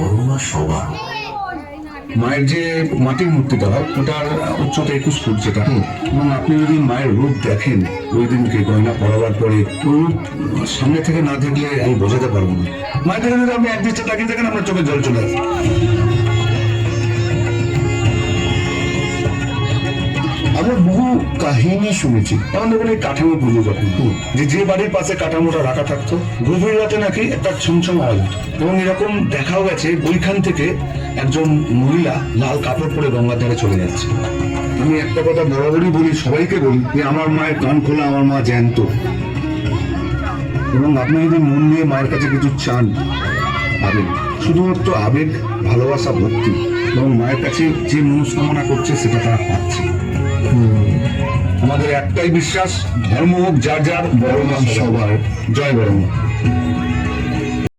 বড়মা সভা। মায়ের যে মাটির মূর্তিটা হয় ওটার উচ্চতা 21 ফুট যেটা, এবং আপনি যদি মায়ের রূপ দেখেন ওই দিনকে গয়না পরাবার পরে ওই রূপ সামনে থেকে না দেখলে আমি বোঝাতে পারবো না। মায়ের থেকে যদি আপনি এক দৃষ্টি তাকিয়ে দেখেন আপনার চোখে জল চলে আসে। আমরা বহু কাহিনী শুনেছি, যেমন দেখুন এই কাঠামো পুজো যখন যে বাড়ির পাশে কাঠামোটা রাখা থাকতো গভীর রাতে নাকি একটা ছমছম আওয়াজ হতো, এবং এরকম দেখাও গেছে ওইখান থেকে একজন মহিলা লাল কাপড় পরে গঙ্গার ধারে চলে যাচ্ছে। আমি একটা কথা বরাবরই বলি, সবাইকে বলি যে আমার মায়ের কান খোলা, আমার মা জ্যান্ত, এবং আপনি যদি মন দিয়ে মায়ের কাছে কিছু চান পাবেন। শুধুমাত্র আবেগ, ভালোবাসা, ভক্তি, এবং মায়ের কাছে যে মনস্কামনা করছে সেটা তারা পাচ্ছে। আমাদের একটাই বিশ্বাস, ধর্ম হোক যার যার, বড় মা সবার। জয় বড় মা।